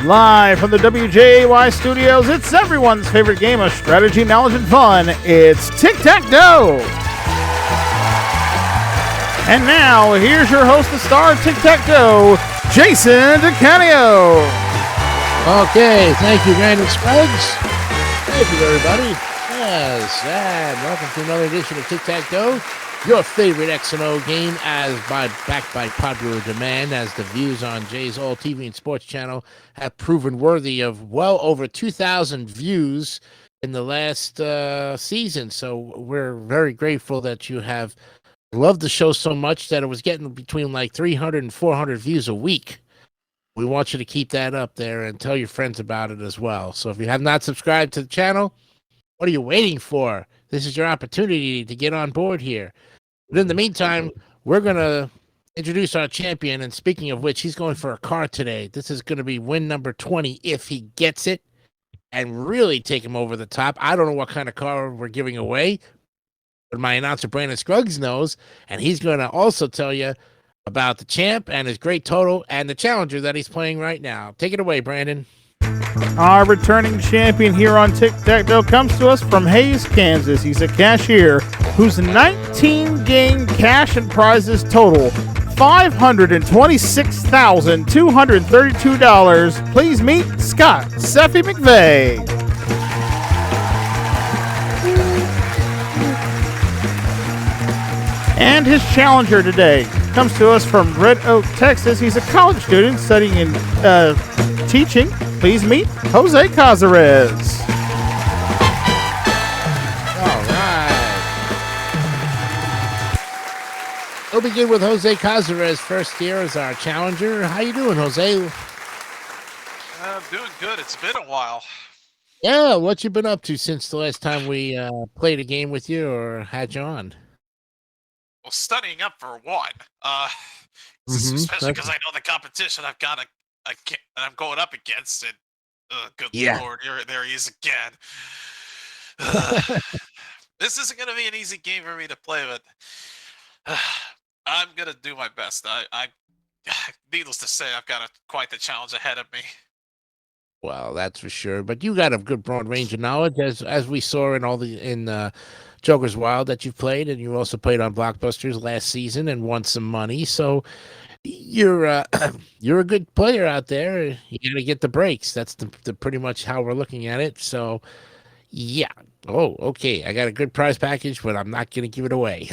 Live from the WJAY studios, it's everyone's favorite game of strategy, knowledge, and fun. It's Tic Tac Toe. And now, here's your host, the star of Tic Tac Toe, Jason DeCanio. Okay, thank you, Brandon Scruggs. Thank you, everybody. Yes, and welcome to another edition of Tic Tac Toe, your favorite X&O game, backed by popular demand, as the views on Jay's All TV and Sports channel have proven worthy of well over 2,000 views in the last season. So we're very grateful that you have loved the show so much that it was getting between like 300 and 400 views a week. We want you to keep that up there and tell your friends about it as well. So if you have not subscribed to the channel, what are you waiting for? This is your opportunity to get on board here. But in the meantime, we're going to introduce our champion. And speaking of which, he's going for a car today. This is going to be win number 20 if he gets it and really take him over the top. I don't know what kind of car we're giving away, but my announcer, Brandon Scruggs, knows. And he's going to also tell you about the champ and his great total and the challenger that he's playing right now. Take it away, Brandon. Our returning champion here on Tic Tac Toe comes to us from Hayes, Kansas. He's a cashier whose 19-game cash and prizes total $526,232. Please meet Scott Seffy McVeigh. And his challenger today comes to us from Red Oak, Texas. He's a college student studying in teaching. Please meet Jose Cazares. All right. We'll begin with Jose Cazares first here as our challenger. How you doing, Jose? I'm doing good. It's been a while. Yeah, what you been up to since the last time we played a game with you or had you on? Well, studying up for one. Especially because I know the competition I'm going up against, and good Lord, there he is again. This isn't going to be an easy game for me to play, but I'm going to do my best. I needless to say, I've got quite the challenge ahead of me. Well, that's for sure. But you got a good broad range of knowledge, as we saw in Joker's Wild that you've played, and you also played on Blockbusters last season and won some money. So you're a good player out there. You got to get the breaks. That's the pretty much how we're looking at it. So yeah. Oh, okay. I got a good prize package, but I'm not going to give it away.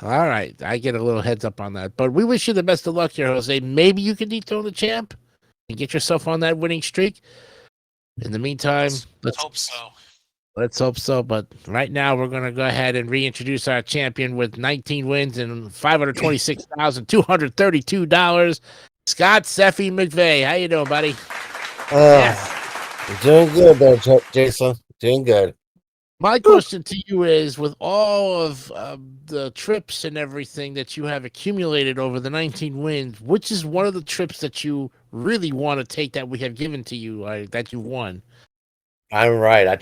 All right. I get a little heads up on that. But we wish you the best of luck here, Jose. Maybe you can dethrone the champ and get yourself on that winning streak. In the meantime, let's hope so. Let's hope so. But right now, we're going to go ahead and reintroduce our champion with 19 wins and $526,232. Scott Seffy McVeigh. How you doing, buddy? Doing good there, Jason. Doing good. My question to you is, with all of the trips and everything that you have accumulated over the 19 wins, which is one of the trips that you really want to take that we have given to you, that you won? I'm right. I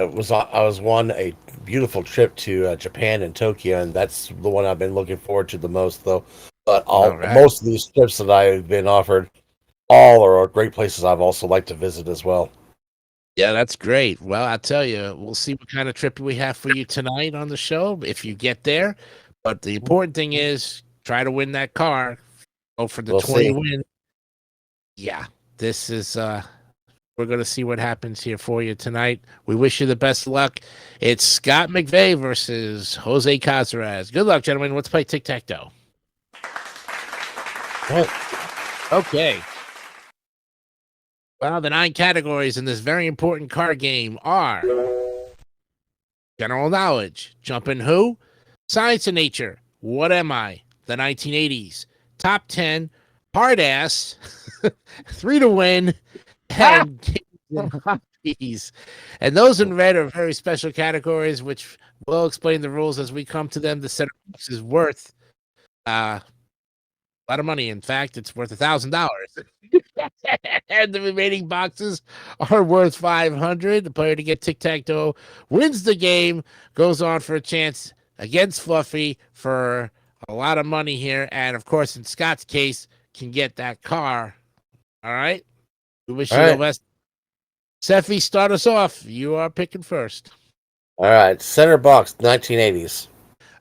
was won a beautiful trip to Japan and Tokyo, and that's the one I've been looking forward to the most, though. But most of these trips that I've been offered, all are great places I've also liked to visit as well. Yeah, that's great. Well, I'll tell you, we'll see what kind of trip we have for you tonight on the show if you get there. But the important thing is try to win that car. Go for the 20 win. Yeah, this is we're going to see what happens here for you tonight. We wish you the best luck. It's Scott McVeigh versus Jose Cazares. Good luck, gentlemen. Let's play tic-tac-toe. Okay. Well, the 9 categories in this very important card game are General Knowledge, Jumpin' Who, Science and Nature, What Am I, the 1980s, Top 10, Hard Ass, 3 to Win, and Hobbies. And those in red are very special categories, which we'll explain the rules as we come to them. The center box is worth a lot of money. In fact, it's worth $1,000. And the remaining boxes are worth $500. The player to get tic-tac-toe wins the game, goes on for a chance against Fluffy for a lot of money here. And, of course, in Scott's case, can get that car. All right? We wish you the best. Seffi, start us off. You are picking first. All right, center box, 1980s.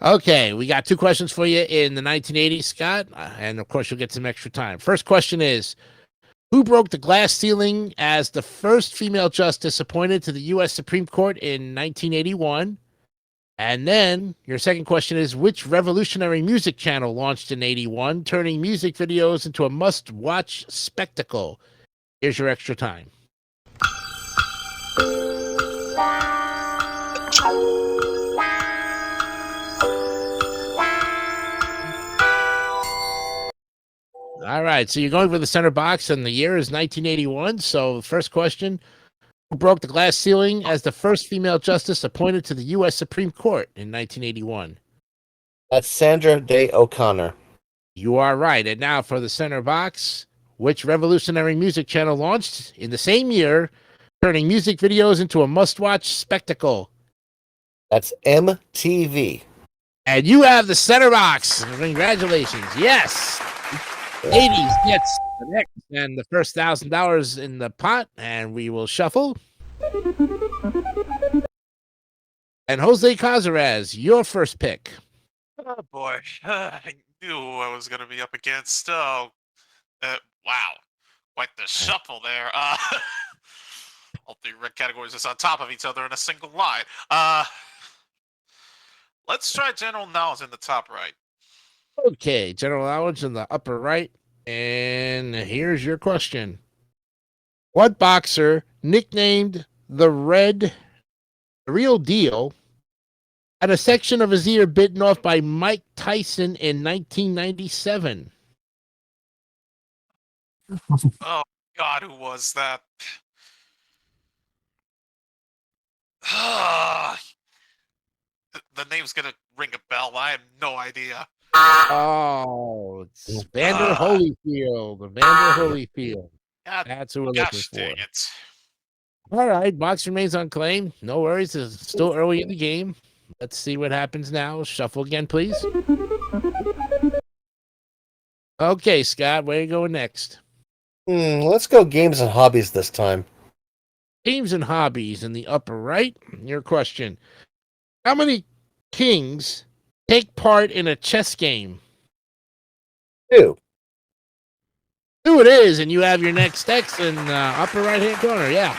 Okay, we got 2 questions for you in the 1980s, Scott, and of course you'll get some extra time. First question is, who broke the glass ceiling as the first female justice appointed to the U.S. Supreme Court in 1981? And then your second question is, which revolutionary music channel launched in 81, turning music videos into a must-watch spectacle? Here's your extra time. All right, so you're going for the center box, and the year is 1981. So the first question, who broke the glass ceiling as the first female justice appointed to the U.S. Supreme Court in 1981? That's Sandra Day O'Connor. You are right. And now for the center box, which revolutionary music channel launched in the same year, turning music videos into a must-watch spectacle? That's MTV. And you have the center box. Congratulations. Yes. 80s gets the next and the first $1,000 in the pot, and we will shuffle. And Jose Cazares, your first pick. Oh boy, I knew I was going to be up against. Wow, quite the shuffle there. All 3 red categories is on top of each other in a single line. Let's try general knowledge in the top right. Okay, general knowledge in the upper right. And here's your question. What boxer, nicknamed the Real Deal, had a section of his ear bitten off by Mike Tyson in 1997? Oh, God, who was that? The name's going to ring a bell. I have no idea. Oh, it's Vander Holyfield. Vander Holyfield. God, that's who we're looking for. Dang it. All right, box remains unclaimed. No worries. It's still early in the game. Let's see what happens now. Shuffle again, please. Okay, Scott, where are you going next? Let's go games and hobbies this time. Games and hobbies in the upper right. Your question. How many kings take part in a chess game? 2. 2 it is, and you have your next X in the upper right-hand corner. Yeah.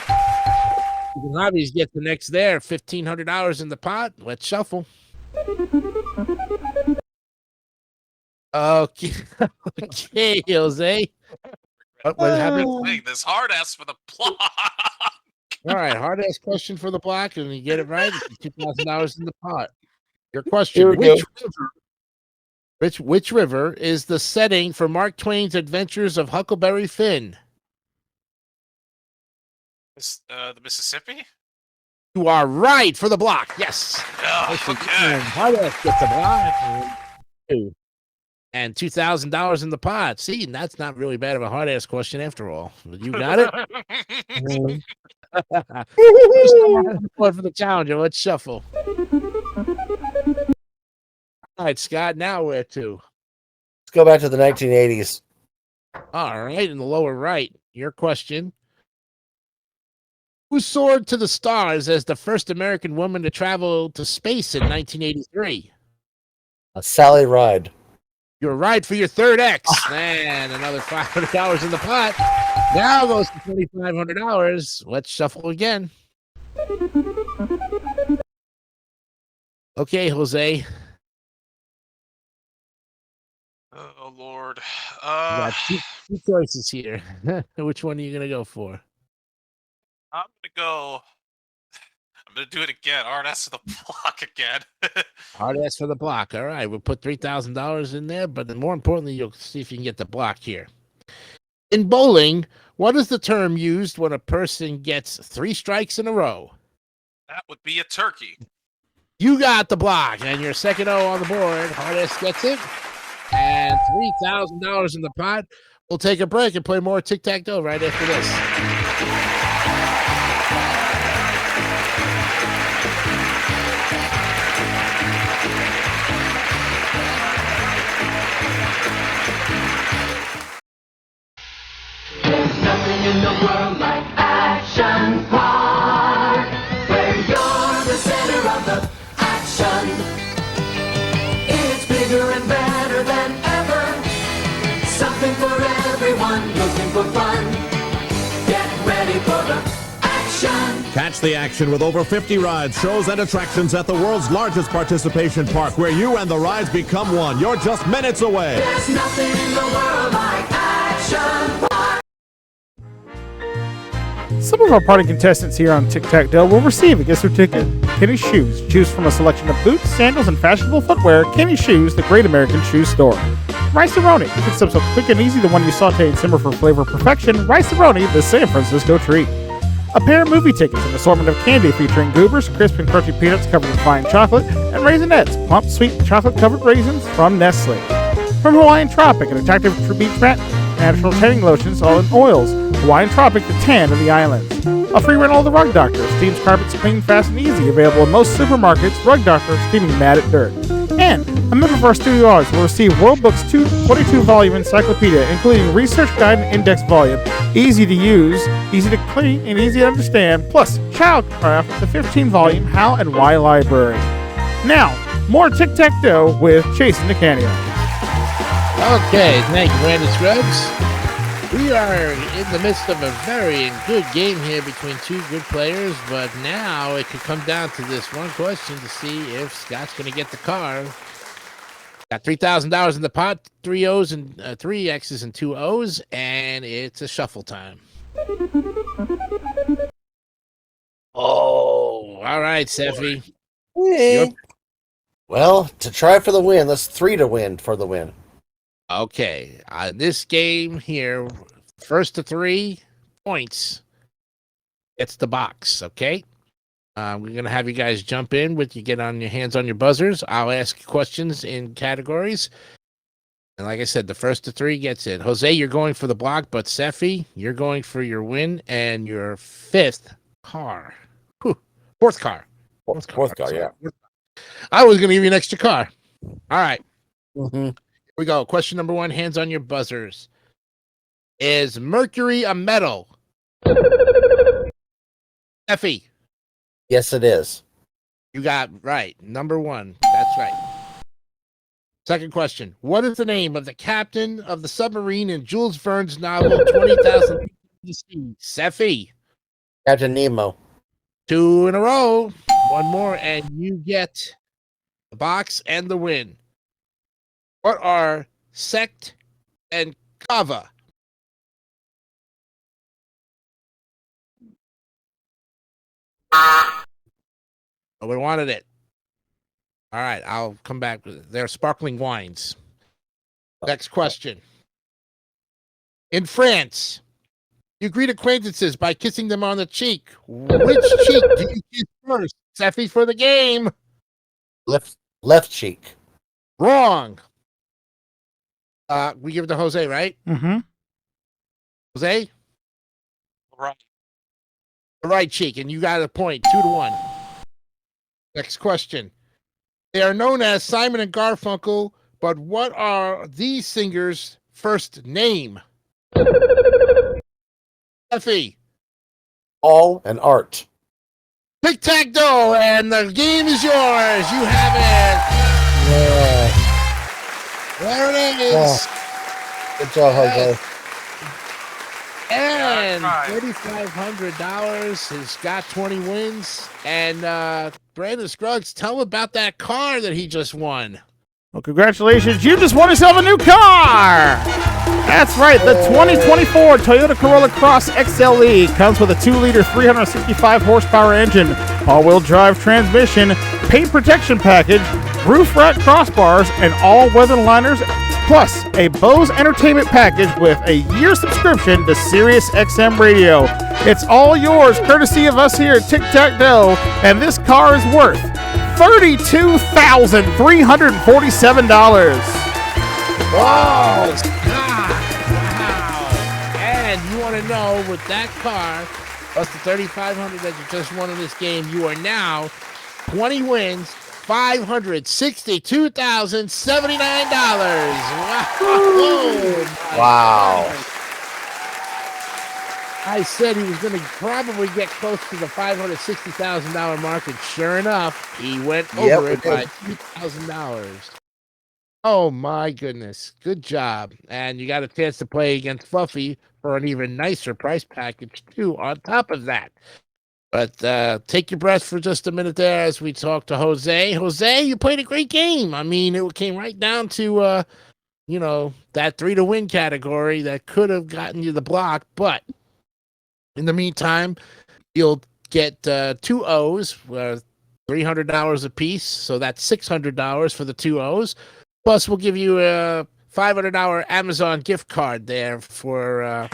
Hobbies get the next there. $1,500 in the pot. Let's shuffle. Okay, okay, Jose. What happened? This hard ass for the block. All right, hard ass question for the block, and you get it right. $2,000 in the pot. Your question: Which river is the setting for Mark Twain's Adventures of Huckleberry Finn? The Mississippi? You are right for the block. Yes. Oh, okay. Hard ass gets the block. And $2,000 in the pot. See, that's not really bad of a hard ass question after all. You got it. For the challenger, let's shuffle. All right, Scott. Now where to? Let's go back to the 1980s. All right, in the lower right, your question. Who soared to the stars as the first American woman to travel to space in 1983? Sally Ride. You're right for your third X. And another $500 in the pot. Now goes to $2,500. Let's shuffle again. Okay, Jose. Oh, Lord. You got two choices here. Which one are you going to go for? I'm going to do it again. Hard ass for the block again. Hard ass for the block. All right. We'll put $3,000 in there, but more importantly, you'll see if you can get the block here. In bowling, what is the term used when a person gets 3 strikes in a row? That would be a turkey. You got the block, and your second O on the board. Hard ass gets it. And $3,000 in the pot. We'll take a break and play more Tic Tac Toe right after this. nothing in the world like Action Park, where you're the center of the action. It's bigger and better than ever. Something for everyone looking for fun. Get ready for the action. Catch the action with over 50 rides, shows, and attractions at the world's largest participation park, where you and the rides become one. You're just minutes away. There's nothing in the world like Action Park. Some of our party contestants here on Tic Tac Toe will receive a gift certificate. Kenny Shoes. Choose from a selection of boots, sandals, and fashionable footwear. Kenny Shoes, the Great American Shoe Store. Rice-A-Roni. It's so quick and easy, the one you saute and simmer for flavor perfection. Rice-A-Roni, the San Francisco treat. A pair of movie tickets, an assortment of candy featuring goobers, crisp and crunchy peanuts covered in fine chocolate, and Raisinets, plump, sweet, chocolate-covered raisins from Nestle. From Hawaiian Tropic, an attractive beach mat, natural tanning lotions, all in oils. Hawaiian Tropic, the tan of the islands. A free rental of the Rug Doctor. Steams carpets clean, fast, and easy. Available in most supermarkets. Rug Doctor, steaming mad at dirt. And a member of our studio audience will receive World Book's 22-volume encyclopedia, including research guide and index volume. Easy to use, easy to clean, and easy to understand. Plus, Childcraft, the 15-volume How and Why Library. Now, more Tic-Tac-Toe with Jason DeCanio. Okay, thank you, Brandon Scruggs. We are in the midst of a very good game here between two good players, but now it could come down to this one question to see if Scott's going to get the car. Got $3,000 in the pot, 3 O's and 3 X's and 2 O's, and it's a shuffle time. Oh, all right, Seffi. Hey. Well, to try for the win, let's 3 to win for the win. Okay, this game here, first to 3 points, it's the box, okay? We're going to have you guys jump in with you get on your hands on your buzzers. I'll ask questions in categories. And like I said, the first to 3 gets it. Jose, you're going for the block, but Seffi, you're going for your win and your 5th car. Whew. Fourth car, yeah. I was going to give you an extra car. All right. Mm-hmm. Here we go. Question number 1, hands on your buzzers. Is mercury a metal? Effie. Yes, it is. You got right. Number 1. That's right. Second question. What is the name of the captain of the submarine in Jules Verne's novel 20,000 Feet to the Sea? Seffi. Captain Nemo. 2 in a row. One more, and you get the box and the win. What are sect and kava? Nobody wanted it. All right, I'll come back with it. They're sparkling wines. Next question. In France, you greet acquaintances by kissing them on the cheek. Which cheek do you kiss first? Seffi for the game. Left cheek. Wrong. We give it to Jose, right? Mm-hmm. Jose? Right. The right cheek, and you got a point, 2-1. Next question. They are known as Simon and Garfunkel, but what are these singers' first name? Effie. Paul and Art. Tic-Tac-Toe, and the game is yours. You have it. Yeah. There it is. Oh. Good job, Jose. And $3,500 has got 20 wins. And Brandon Scruggs, tell him about that car that he just won. Well, congratulations. You just won yourself a new car. That's right. The 2024 Toyota Corolla Cross XLE comes with a 2-liter, 365-horsepower engine, all-wheel drive transmission, paint protection package, roof rack crossbars, and all-weather liners, plus a Bose Entertainment package with a year subscription to Sirius XM Radio. It's all yours, courtesy of us here at Tic Tac Toe, and this car is worth $32,347. Wow. Wow. And you want to know, with that car, plus the $3,500 that you just won in this game, you are now 20 wins, $562,079. Wow. Wow. I said he was going to probably get close to the $560,000 mark, and sure enough, he went over it by $2,000. Oh my goodness. Good job. And you got a chance to play against Fluffy for an even nicer price package, too, on top of that. But take your breath for just a minute there as we talk to Jose. Jose, you played a great game. I mean, it came right down to, that 3-to-win category that could have gotten you the block, but in the meantime, you'll get 2 O's, $300 a piece. So that's $600 for the 2 O's. Plus, we'll give you a $500 Amazon gift card there for,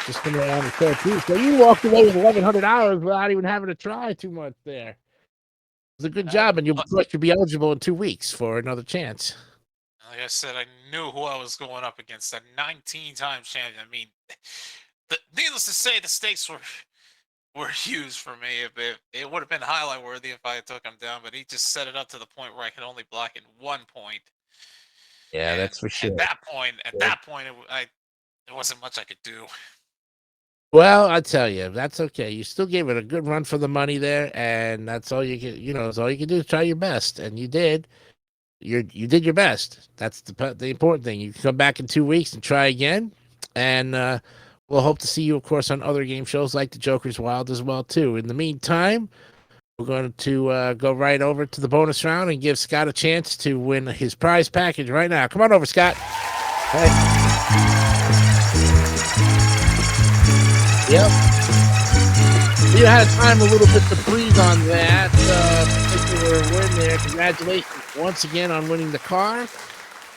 just coming around the fair too. So you walked away with $1,100 without even having to try too much there. It was a good job, and you'll be eligible in 2 weeks for another chance. Like I said, I knew who I was going up against. A 19-time champion. I mean, needless to say, the stakes were huge for me. It would have been highlight worthy if I took him down, but he just set it up to the point where I could only block in 1 point. Yeah, that's for sure. At that point, there wasn't much I could do. Well, I tell you, that's okay. You still gave it a good run for the money there, and that's all you can. That's all you can do is try your best, and you did. You did your best. That's the important thing. You can come back in 2 weeks and try again, and we'll hope to see you, of course, on other game shows like the Joker's Wild as well too. In the meantime, we're going to go right over to the bonus round and give Scott a chance to win his prize package right now. Come on over, Scott. Hey. Yep. You had time a little bit to breathe on that particular win there. Congratulations once again on winning the car,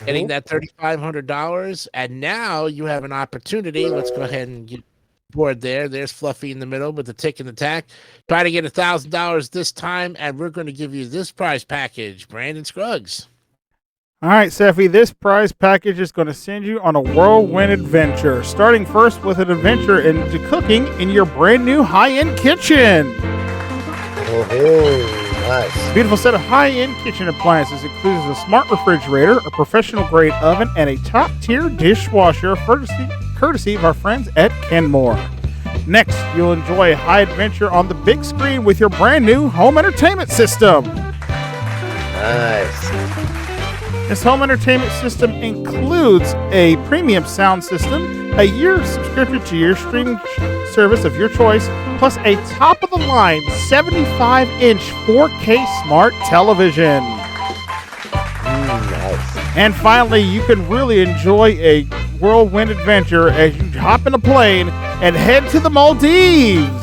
getting that $3,500. And now you have an opportunity. Let's go ahead and get board there. There's Fluffy in the middle with the Tic and the Tac. Try to get $1,000 this time, and we're going to give you this prize package. Brandon Scruggs. All right, Seffi, this prize package is going to send you on a whirlwind adventure, starting first with an adventure into cooking in your brand new high-end kitchen. Oh, nice. Beautiful set of high-end kitchen appliances includes a smart refrigerator, a professional-grade oven, and a top-tier dishwasher, courtesy of our friends at Kenmore. Next, you'll enjoy a high adventure on the big screen with your brand new home entertainment system. Nice. This home entertainment system includes a premium sound system, a year subscription to your streaming service of your choice, plus a top-of-the-line 75-inch 4K smart television. Nice. And finally, you can really enjoy a whirlwind adventure as you hop in a plane and head to the Maldives.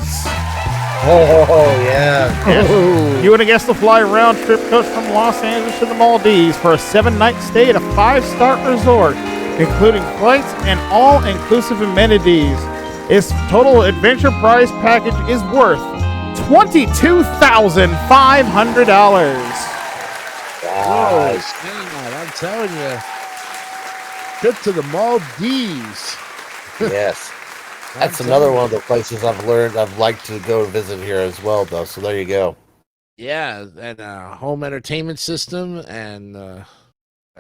Oh, yeah. Yes. You want to guess the fly round trip coach from Los Angeles to the Maldives for a 7-night stay at a 5-star resort, including flights and all-inclusive amenities. Its total adventure prize package is worth $22,500. Whoa, God, I'm telling you. Trip to the Maldives. Yes. That's another one of the places I've liked to go visit here as well, though. So there you go. Yeah, and a home entertainment system and a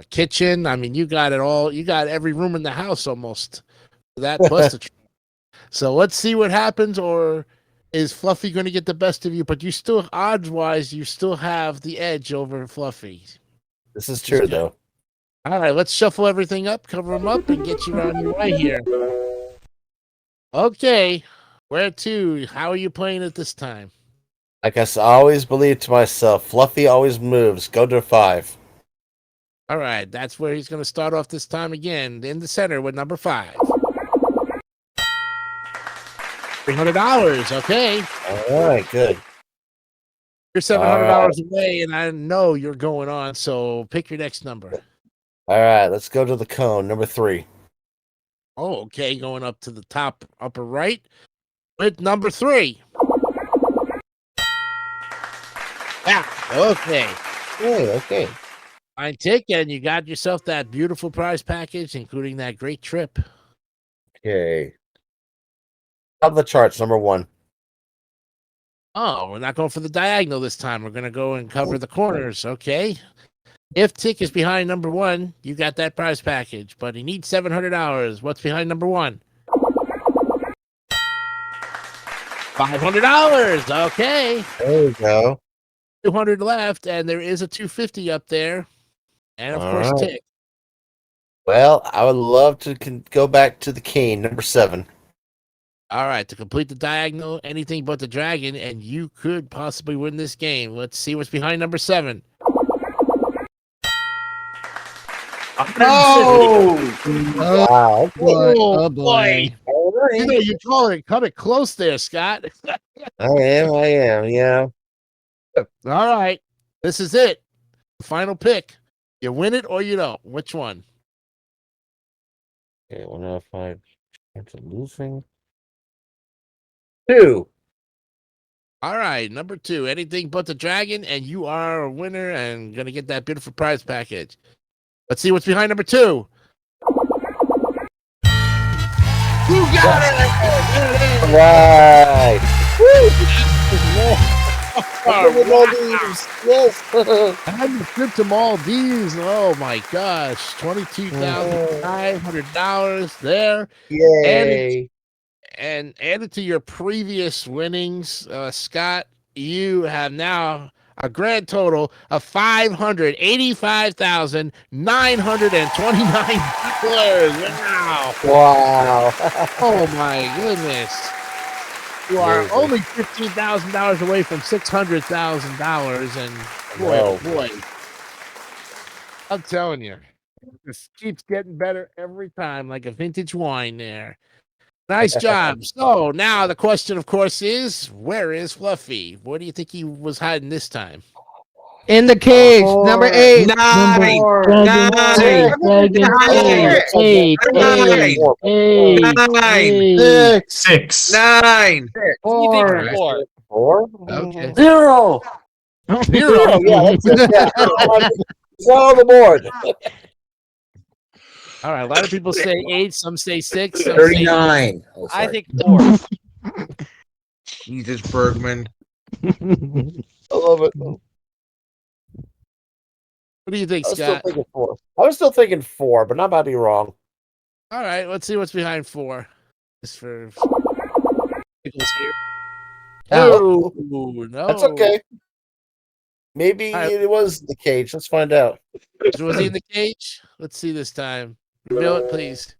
kitchen. I mean, you got it all. You got every room in the house almost. That plus the trip. So let's see what happens. Or is Fluffy going to get the best of you? But you still, odds-wise, you still have the edge over Fluffy. This is true, though. All right, let's shuffle everything up, cover them up, and get you on your way here. Okay, where to? How are you playing it this time? I guess I always believe to myself, Fluffy always moves. Go to 5. All right, that's where he's going to start off this time again, in the center with number 5. $300, okay. All right, good. You're $700 away, and I know you're going on, so pick your next number. All right, let's go to the cone, number 3. Oh, okay, going up to the top upper right with number 3. Yeah, okay. Hey, okay. Fine ticket, and you got yourself that beautiful prize package, including that great trip. Okay. Top of the charts, number 1. Oh, we're not going for the diagonal this time. We're going to go and cover the corners, okay? If Tic is behind number 1, you got that prize package, but he needs $700. What's behind number 1? $500. Okay. There you go. 200 left, and there is a 250 up there. And of All course, right. Tick. Well, I would love to go back to the cane, number 7. All right, to complete the diagonal, anything but the dragon, and you could possibly win this game. Let's see what's behind number 7. Oh! Wow. Oh, boy. All You right. know, you cut it close there, Scott. I am, yeah. All right, this is it. Final pick. You win it or you don't. Which one? Okay, 105. Chance of losing. 2. All right, number 2. Anything but the dragon, and you are a winner and gonna get that beautiful prize package. Let's see what's behind number 2. You got it! There it is. All right. Oh, Look at all these. Yes. I'm the trip to Maldives. Oh my gosh, $22,500 there. Yay. And added to your previous winnings, Scott, you have now a grand total of $585,929. Wow! Wow. Oh my goodness! You are Amazing. only $15,000 away from $600,000, and boy, Wow. oh boy, I'm telling you, this keeps getting better every time, like a vintage wine. There. Nice job. So now the question, of course, is where is Fluffy? Where do you think he was hiding this time? In the cage, Four. number 8. Nine. Dragon Nine. eight, Nine. Nine. six, 6. 9. four, 4. Okay. 0. Zero. Yeah, that's it. Yeah. It's on the board. All right. A lot of people say 8. Some say 6. Some say 39. I think 4. Jesus, Bergman. I love it. What do you think, I was still Scott? thinking 4. I was still thinking 4, but not about to be wrong. All right. Let's see what's behind 4. Just for pickles here. Oh. Oh, no. That's okay. Maybe All right. it was the cage. Let's find out. Was he in the cage? Let's see this time. Reveal it, please.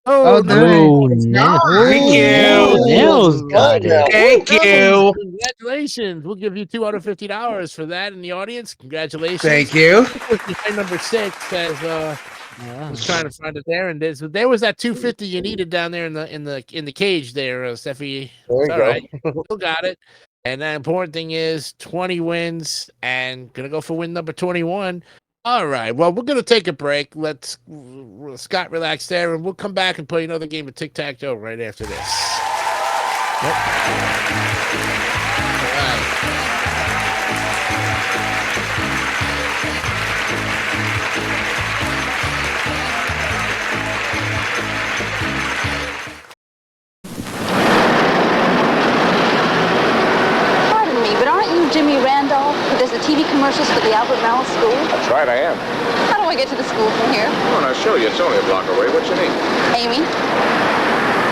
Oh, no. no. Thank you. Nels got it. Thank you. Congratulations. We'll give you $250 for that in the audience. Congratulations. Thank you. Behind number 6, as I was trying to find it there, and there was that 250 you needed down there in the cage there, Steffi. There you All go. right, still got it. And the important thing is 20 wins, and gonna go for win number 21. All right. Well, we're gonna take a break. Let's Scott relax there, and we'll come back and play another game of Tic Tac Toe right after this. Yep. All right. Pardon me, but aren't you Jimmy Randolph, who does the TV commercials for the Albert Mall School? That's right, I am. How do I get to the school from here? Oh, and I'll show you. It's only a block away. What's your name? Amy?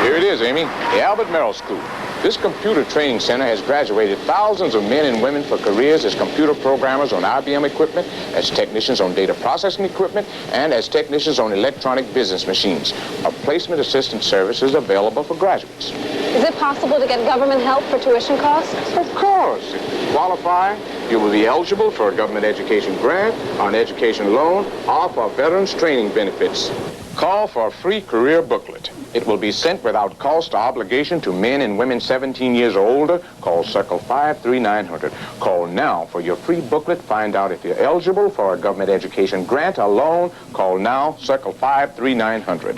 Here it is, Amy. The Albert Merrill School. This computer training center has graduated thousands of men and women for careers as computer programmers on IBM equipment, as technicians on data processing equipment, and as technicians on electronic business machines. A placement assistance service is available for graduates. Is it possible to get government help for tuition costs? Of course. If you qualify, you will be eligible for a government education grant, an education loan, or for veterans training benefits. Call for a free career booklet. It will be sent without cost or obligation to men and women 17 years or older. Call Circle 53900. Call now for your free booklet. Find out if you're eligible for a government education grant or loan. Call now, Circle 53900.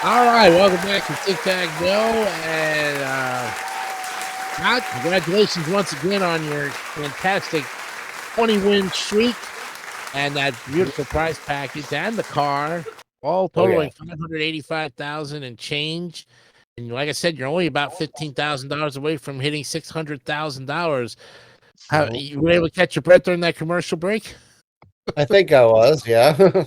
All right, welcome back to Tic Tac Toe, and Scott, congratulations once again on your fantastic 20-win streak and that beautiful prize package and the car, all totaling $585,000 and change. And like I said, you're only about $15,000 away from hitting $600,000. How you were able to catch your breath during that commercial break? I think I was, yeah.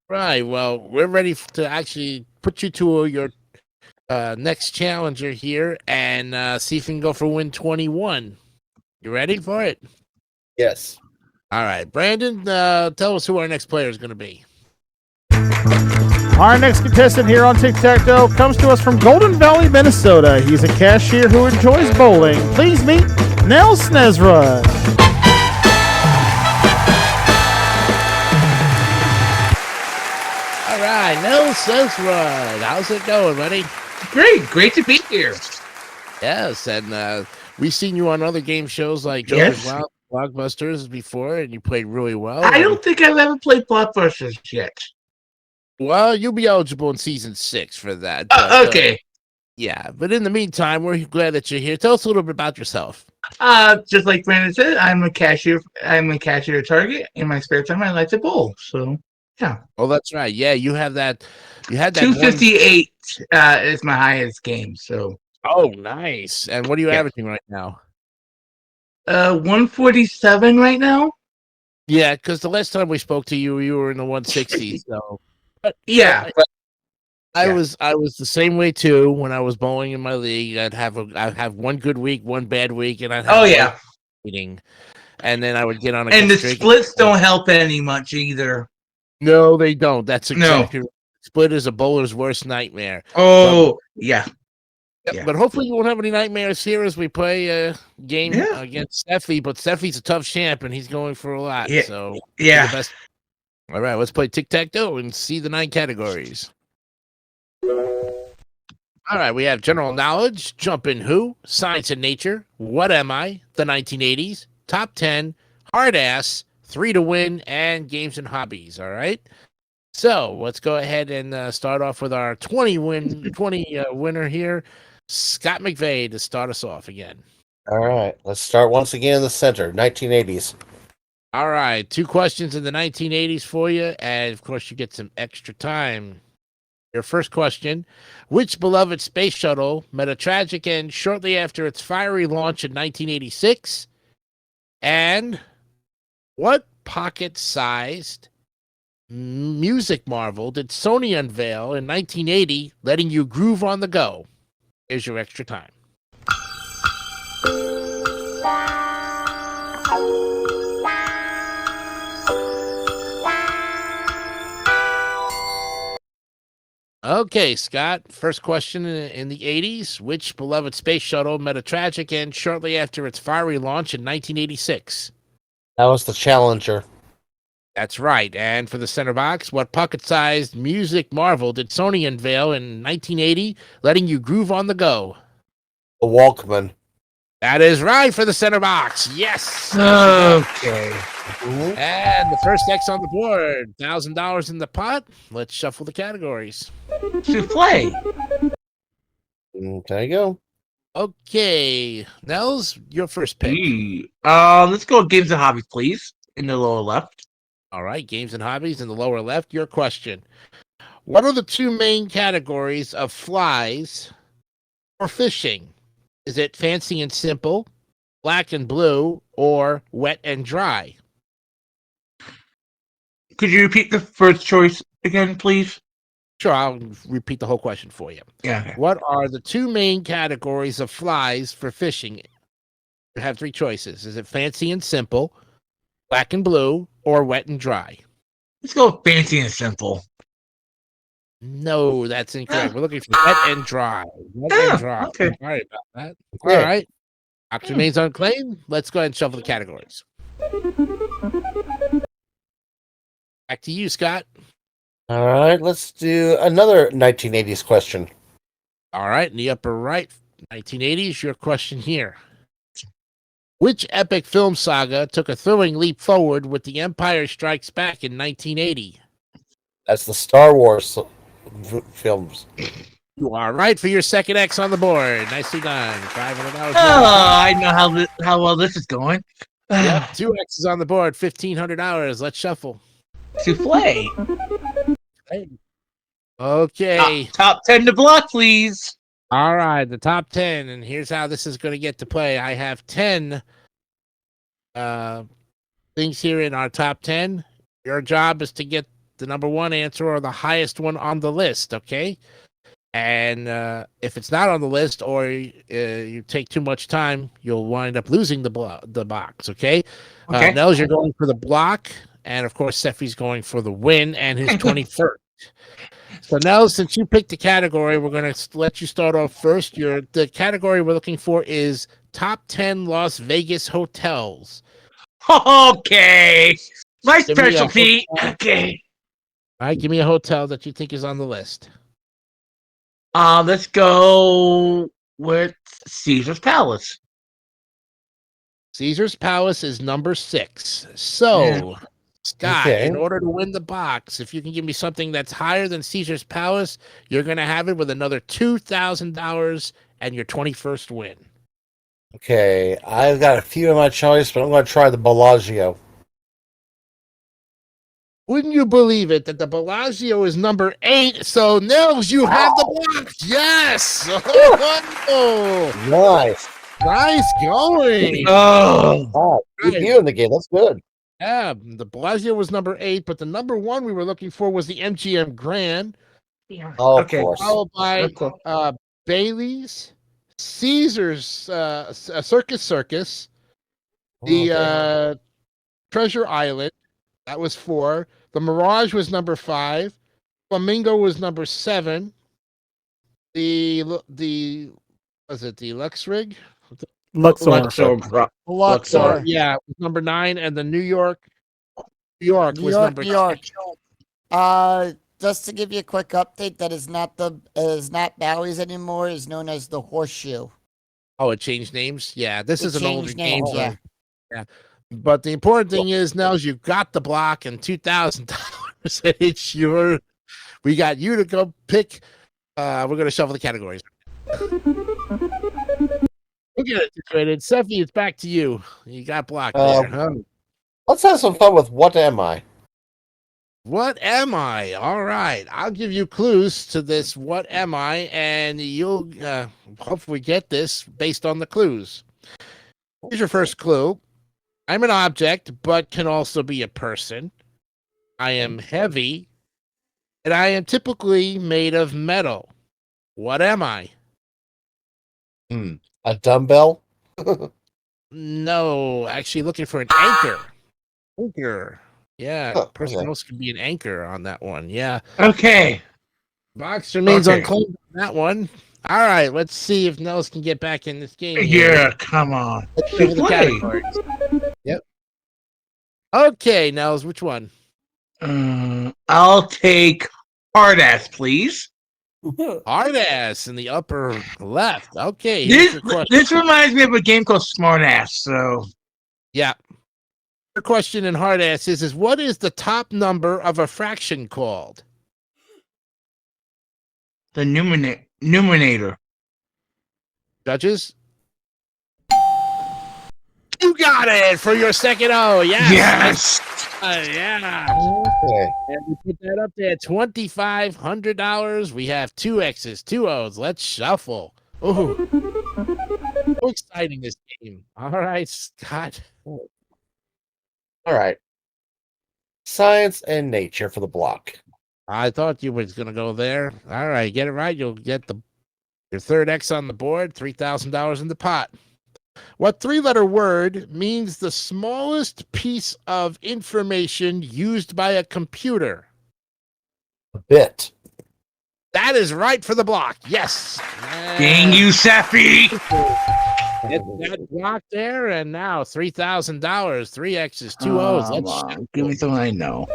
Right. Well, we're ready to actually put you to your next challenger here and see if we can go for win 21. You ready for it? Yes. All right, Brandon, tell us who our next player is going to be. Our next contestant here on Tic Tac Toe comes to us from Golden Valley, Minnesota. He's a cashier who enjoys bowling. Please meet Nell Snesrud. All right, Nell Snesrud. How's it going, buddy? Great to be here. Yes, and we've seen you on other game shows like Joker's Wild Blockbusters before, and you played really well. I don't think I've ever played Blockbusters yet. Well, you'll be eligible in season 6 for that. Okay. Yeah, but in the meantime, we're glad that you're here. Tell us a little bit about yourself. Just like Brandon said, I'm a cashier at Target. In my spare time, I like to bowl. So, yeah. Oh, that's right. Yeah, you have that. You had that 258 is my highest game. So. Oh, nice. And what are you averaging right now? 147 right now. Yeah, because the last time we spoke to you, you were in the 160s. So. Yeah. I was the same way too when I was bowling in my league. I'd have one good week, one bad week, and I'd have meeting, and then I would get on a and the streak. splits don't help any much either. No, they don't. That's exactly right. Split is a bowler's worst nightmare. Oh, yeah. But hopefully you won't have any nightmares here as we play a game against Steffi. But Steffi's a tough champ, and he's going for a lot. Yeah. So yeah. All right, let's play tic-tac-toe and see the 9 categories. All right, we have general knowledge, jump in who, science and nature, what am I, the 1980s, top 10, hard ass, 3 to win, and games and hobbies. All right. So let's go ahead and start off with our 20 winner here, Scott McVeigh, to start us off again. All right, let's start once again in the center, 1980s. All right, 2 questions in the 1980s for you, and of course you get some extra time. Your first question, which beloved space shuttle met a tragic end shortly after its fiery launch in 1986? And what pocket-sized music marvel did Sony unveil in 1980, letting you groove on the go? Here's your extra time. Okay, Scott, first question in the 80s. Which beloved space shuttle met a tragic end shortly after its fiery launch in 1986? That was the Challenger. That's right. And for the center box, what pocket-sized music marvel did Sony unveil in 1980, letting you groove on the go? The Walkman. That is right for the center box. Yes. Okay. And the first X on the board, $1,000 in the pot. Let's shuffle the categories. Souffle. There you go. Okay, Nels, your first pick. Let's go games and hobbies, please, in the lower left. All right, games and hobbies in the lower left. Your question. What are the 2 main categories of flies for fishing? Is it fancy and simple, black and blue, or wet and dry? Could you repeat the first choice again, please? Sure, I'll repeat the whole question for you. Yeah. Okay. What are the 2 main categories of flies for fishing? You have 3 choices. Is it fancy and simple, black and blue, or wet and dry? Let's go fancy and simple. No, that's incorrect. We're looking for wet and dry. Wet and dry. Okay. Sorry about that. All right. Auction remains unclaimed. Let's go ahead and shuffle the categories. Back to you, Scott. All right, let's do another 1980s question. All right, in the upper right, 1980s, your question here. Which epic film saga took a thrilling leap forward with The Empire Strikes Back in 1980? That's the Star Wars films. You are right for your second X on the board. Nicely done. $500. I know how well this is going. Yep, 2 X's on the board, $1,500. Let's shuffle. Souffle. Okay. Top 10 to block, please. All right, the top 10, and here's how this is going to get to play. I have 10 things here in our top 10. Your job is to get the number 1 answer or the highest one on the list, okay? And if it's not on the list or you take too much time, you'll wind up losing the box. Okay. Okay. Nels, you're going for the block, and of course, Seffi's going for the win and his 21st. So Nels, since you picked the category, we're going to let you start off first. The category we're looking for is top 10 Las Vegas hotels. Okay. My Give me a specialty. hotel. Okay. All right, give me a hotel that you think is on the list. Let's go with Caesar's Palace. Caesar's Palace is number 6. So, Scott, Okay. in order to win the box, if you can give me something that's higher than Caesar's Palace, you're going to have it with another $2,000 and your 21st win. Okay, I've got a few in my choice, but I'm going to try the Bellagio. Wouldn't you believe it that the Bellagio is number 8? So, Nils, you have the box. Yes. Oh, Nice. nice going. Oh. Keep you in the game. That's good. Yeah, the Bellagio was number 8, but the number 1 we were looking for was the MGM Grand. Oh, Okay. of course. Followed by Of course. Bailey's, Caesar's Circus, the Treasure Island. That was 4. The Mirage was number 5. Flamingo was number 7. The was it the Luxor? Luxor. Luxor. Yeah, it was number 9, and the New York was number New York. 10. Just to give you a quick update, that is not Bally's anymore. Is known as the Horseshoe. Oh, it changed names. Yeah, this is an older changed game. names, yeah. Yeah. But the important thing is now is you've got the block and $2,000. It's your. We got you to go pick. We're gonna shuffle the categories. Look at it situated. Seffi, it's back to you. You got blocked there. Huh? Let's have some fun with What Am I? What am I? All right. I'll give you clues to this. What am I? And you'll hopefully get this based on the clues. Here's your first clue. I'm an object, but can also be a person. I am heavy, and I am typically made of metal. What am I? A dumbbell? No, actually looking for an anchor. Anchor. Yeah, Oh, person okay. else can be an anchor on that one. Yeah. Okay. Box remains Okay. unclaimed on that one. All right, let's see if Nels can get back in this game. Yeah, come on. Let's go to the Play. categories. Yep. Okay, Nels, which one? I'll take hard ass, please. Hard ass in the upper left. Okay, here's your question. This reminds me of a game called Smart Ass. So Yeah. Your question in hard ass is what is the top number of a fraction called? the numerator. Judges? You got it for your second O. Yes. Yes. Yeah. Okay. And we put that up there. $2,500. We have 2 X's, 2 O's. Let's shuffle. Ooh. So exciting, this game. All right, Scott. All right. Science and nature for the block. I thought you was going to go there. All right, get it right. You'll get your third X on the board, $3,000 in the pot. What 3-letter word means the smallest piece of information used by a computer? A bit. That is right for the block. Yes. Dang you, Seffi. Get that block there, and now $3,000, 3 X's, 2 O's. Let's Give me something I know.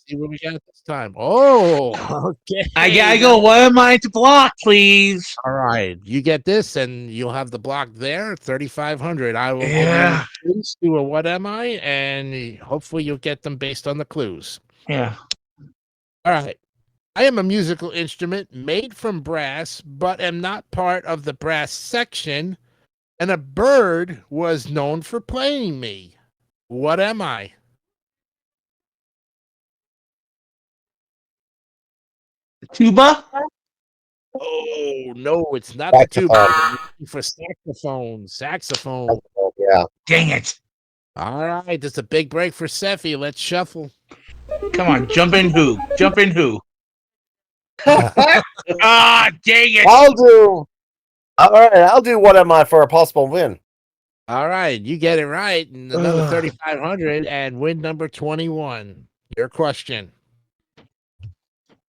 see what we got this time. Oh, okay. I go. What am I to block, please? All right, you get this, and you'll have the block there, 3,500. I will Yeah. do a what am I, and hopefully you'll get them based on the clues. Yeah. All right. I am a musical instrument made from brass, but am not part of the brass section, and a bird was known for playing me. What am I? Tuba. Oh, no, it's not Saxophone. the tuba. I'm looking for saxophone. Saxophone. Yeah. Dang it. All right, that's a big break for Seffi. Let's shuffle. Come on, jump in who? Jump in who? Ah, dang it. I'll do what am I for a possible win. All right, you get it right. And another 3,500 and win number 21. Your question.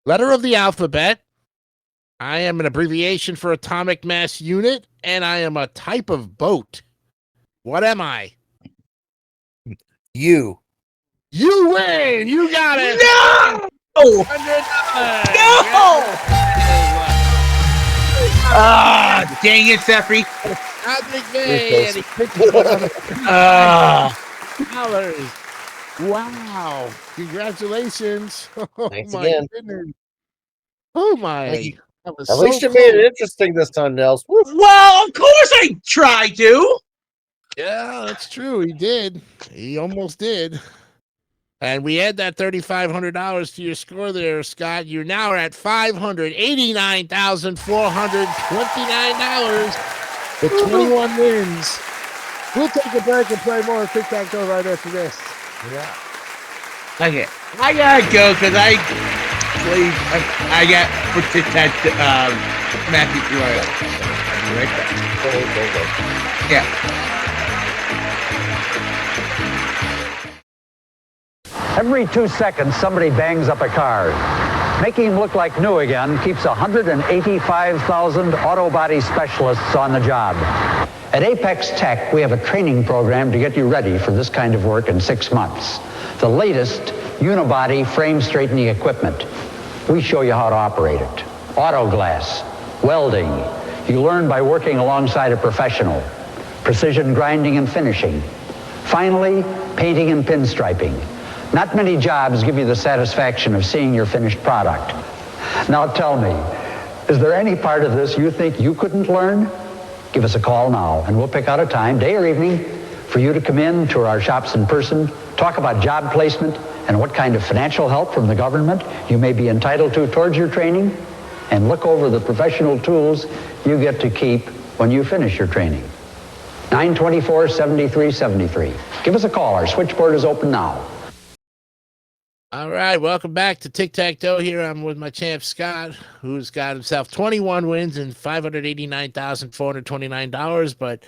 Letter of the alphabet. I am an abbreviation for atomic mass unit, and I am a type of boat. What am I? You. You win. You got it. No! $100. No! Ah, dang it, Sefri. Atomic Bay, and he picked up $100. Wow. Congratulations. Oh, Thanks my again. goodness. Oh, my. That was At so least you cool. made it interesting this time, Nels. Woo. Well, of course I tried to. Yeah, that's true. He did. He almost did. And we add that $3,500 to your score there, Scott. You're now at $589,429 with 21 wins. We'll take a break and play more Tic Tac Toe right after this. Yeah. Okay, I gotta go because I got for Tic Tac Matthew Royal. I'll be right back. Go. Yeah. Every 2 seconds, somebody bangs up a car. Making him look like new again keeps 185,000 auto body specialists on the job. At Apex Tech, we have a training program to get you ready for this kind of work in 6 months. The latest unibody frame straightening equipment. We show you how to operate it. Auto glass, welding. You learn by working alongside a professional. Precision grinding and finishing. Finally, painting and pinstriping. Not many jobs give you the satisfaction of seeing your finished product. Now tell me, is there any part of this you think you couldn't learn? Give us a call now, and we'll pick out a time, day or evening, for you to come in to our shops in person, talk about job placement, and what kind of financial help from the government you may be entitled to towards your training, and look over the professional tools you get to keep when you finish your training. 924-7373. Give us a call. Our switchboard is open now. All right, welcome back to Tic Tac Toe. Here I'm with my champ Scott, who's got himself 21 wins and $589,429. But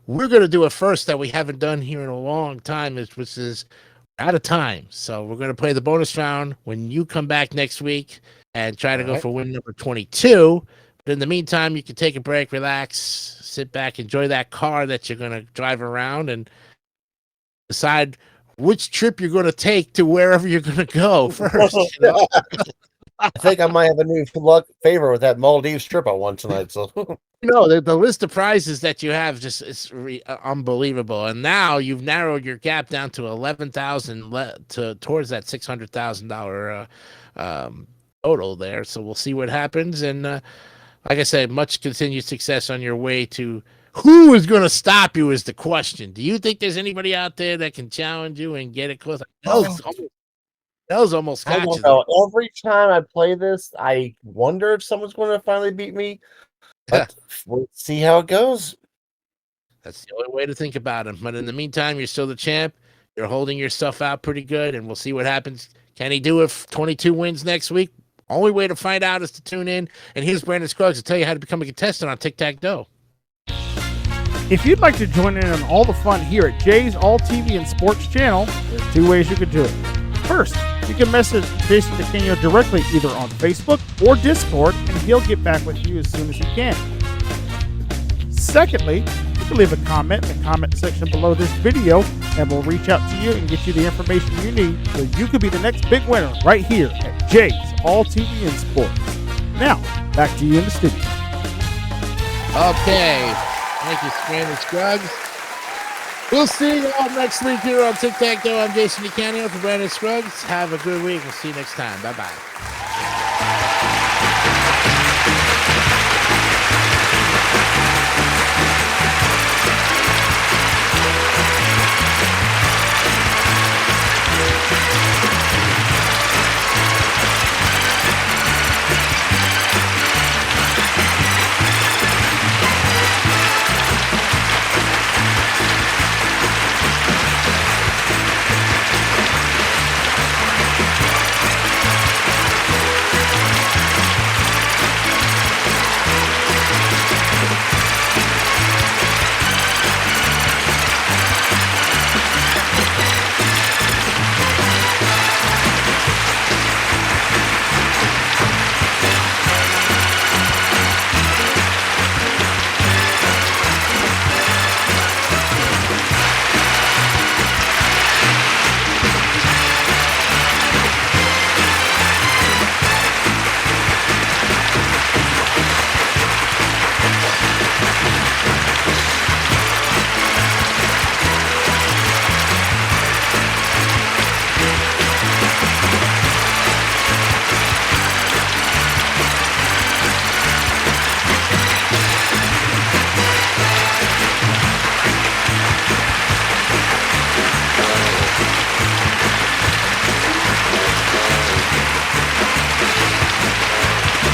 we're going to do a first that we haven't done here in a long time, which is out of time. So we're going to play the bonus round when you come back next week and try to go for win number 22. But in the meantime, you can take a break, relax, sit back, enjoy that car that you're going to drive around, and decide which trip you're going to take to wherever you're going to go first. You know? I think I might have a new favor with that Maldives trip I won tonight. So the list of prizes that you have just is unbelievable. And now you've narrowed your gap down to 11,000 towards that $600,000 total there. So we'll see what happens. And like I said, much continued success on your way to. Who is going to stop you is the question. Do you think there's anybody out there that can challenge you and get it close? That was almost got you. Every time I play this, I wonder if someone's going to finally beat me. But we'll see how it goes. That's the only way to think about him. But in the meantime, you're still the champ. You're holding your stuff out pretty good, and we'll see what happens. Can he do it 22 wins next week? Only way to find out is to tune in. And here's Brandon Scruggs to tell you how to become a contestant on Tic Tac Toe. If you'd like to join in on all the fun here at Jay's All TV and Sports channel, there's 2 ways you could do it. First, you can message Jason DeCanio directly either on Facebook or Discord, and he'll get back with you as soon as he can. Secondly, you can leave a comment in the comment section below this video, and we'll reach out to you and get you the information you need so you could be the next big winner right here at Jay's All TV and Sports. Now, back to you in the studio. Okay. Thank you, Brandon Scruggs. We'll see you all next week here on Tic Tac Toe. I'm Jason DeCanio for Brandon Scruggs. Have a good week. We'll see you next time. Bye-bye.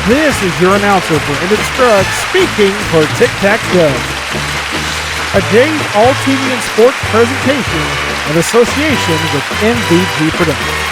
This is your announcer, Brandon Scruggs, speaking for Tic Tac Doug. A Jay's All TV and Sports presentation in association with MVG Productions.